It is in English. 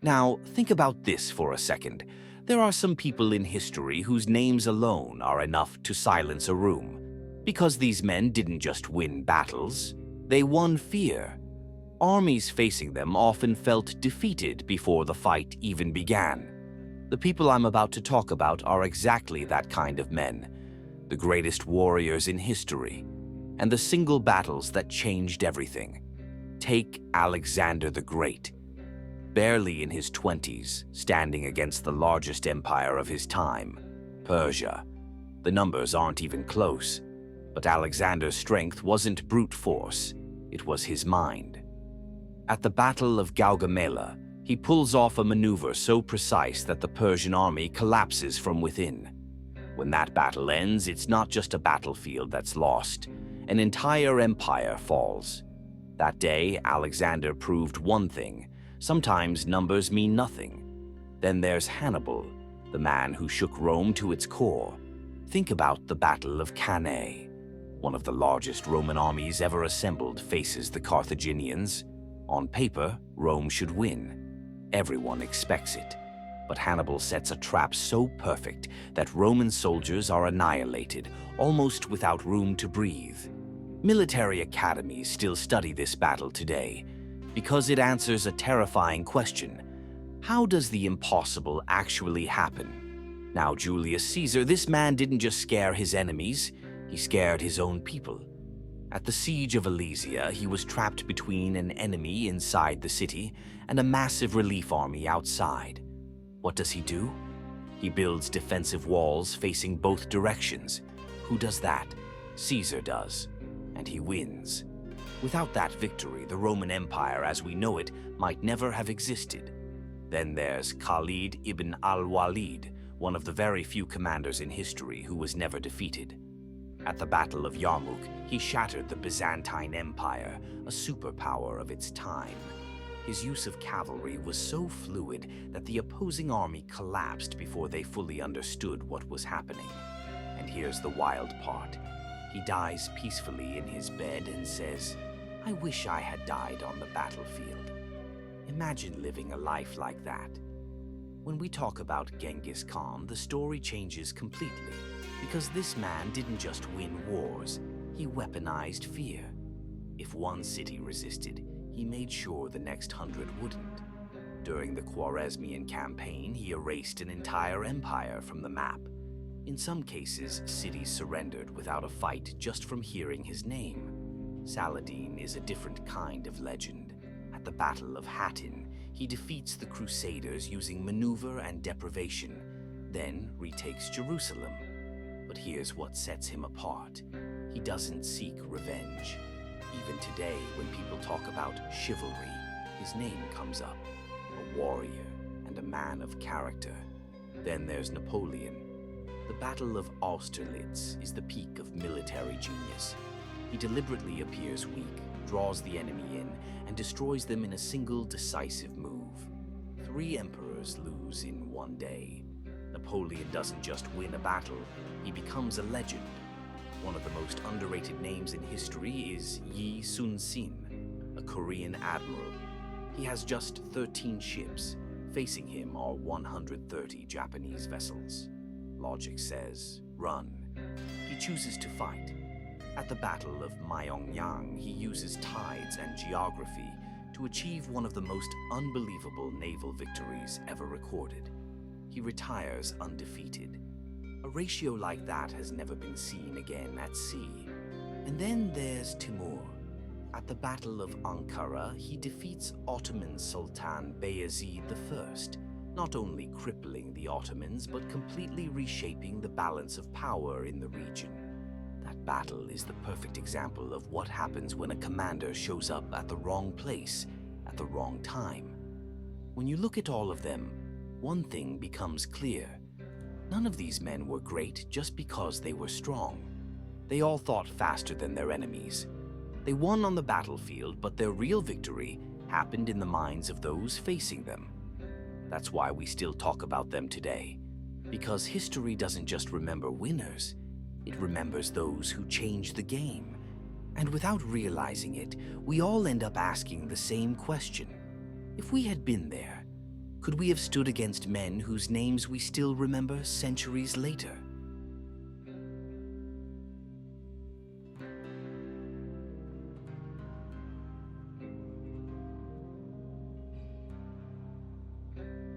Now, think about this for a second. There are some people in history whose names alone are enough to silence a room. Because these men didn't just win battles, they won fear. Armies facing them often felt defeated before the fight even began. The people I'm about to talk about are exactly that kind of men, the greatest warriors in history, and the single battles that changed everything. Take Alexander the Great. Barely in his 20s, standing against the largest empire of his time, Persia. The numbers aren't even close, but Alexander's strength wasn't brute force, it was his mind. At the Battle of Gaugamela, he pulls off a maneuver so precise that the Persian army collapses from within. When that battle ends, it's not just a battlefield that's lost. An entire empire falls. That day, Alexander proved one thing: sometimes numbers mean nothing. Then there's Hannibal, the man who shook Rome to its core. Think about the Battle of Cannae. One of the largest Roman armies ever assembled faces the Carthaginians. On paper, Rome should win. Everyone expects it. But Hannibal sets a trap so perfect that Roman soldiers are annihilated, almost without room to breathe. Military academies still study this battle today because it answers a terrifying question: how does the impossible actually happen? Now, Julius Caesar, this man didn't just scare his enemies, he scared his own people. At the siege of Alesia, he was trapped between an enemy inside the city and a massive relief army outside. What does he do? He builds defensive walls facing both directions. Who does that? Caesar does. And he wins. Without that victory, the Roman Empire as we know it might never have existed. Then there's Khalid ibn al-Walid, one of the very few commanders in history who was never defeated. At the Battle of Yarmouk, he shattered the Byzantine Empire, a superpower of its time. His use of cavalry was so fluid that the opposing army collapsed before they fully understood what was happening. And here's the wild part. He dies peacefully in his bed and says, "I wish I had died on the battlefield." Imagine living a life like that. When we talk about Genghis Khan, the story changes completely, because this man didn't just win wars, he weaponized fear. If one city resisted, he made sure the next 100 wouldn't. During the Khwarezmian campaign, he erased an entire empire from the map. In some cases, cities surrendered without a fight just from hearing his name. Saladin is a different kind of legend. At the Battle of Hattin, he defeats the Crusaders using maneuver and deprivation, then retakes Jerusalem. But here's what sets him apart. He doesn't seek revenge. Even today, when people talk about chivalry, his name comes up. A warrior and a man of character. Then there's Napoleon. The Battle of Austerlitz is the peak of military genius. He deliberately appears weak, draws the enemy in, and destroys them in a single decisive move. 3 emperors lose in one day. Napoleon doesn't just win a battle, he becomes a legend. One of the most underrated names in history is Yi Sun-sin, a Korean admiral. He has just 13 ships. Facing him are 130 Japanese vessels. Logic says, run. He chooses to fight. At the Battle of Myeongyang, he uses tides and geography to achieve one of the most unbelievable naval victories ever recorded. He retires undefeated. A ratio like that has never been seen again at sea. And then there's Timur. At the Battle of Ankara, he defeats Ottoman Sultan Bayezid I, not only crippling the Ottomans, but completely reshaping the balance of power in the region. That battle is the perfect example of what happens when a commander shows up at the wrong place at the wrong time. When you look at all of them, one thing becomes clear. None of these men were great just because they were strong. They all thought faster than their enemies. They won on the battlefield, but their real victory happened in the minds of those facing them. That's why we still talk about them today. Because history doesn't just remember winners, it remembers those who changed the game. And without realizing it, we all end up asking the same question. If we had been there, Could we have stood against men whose names we still remember centuries later?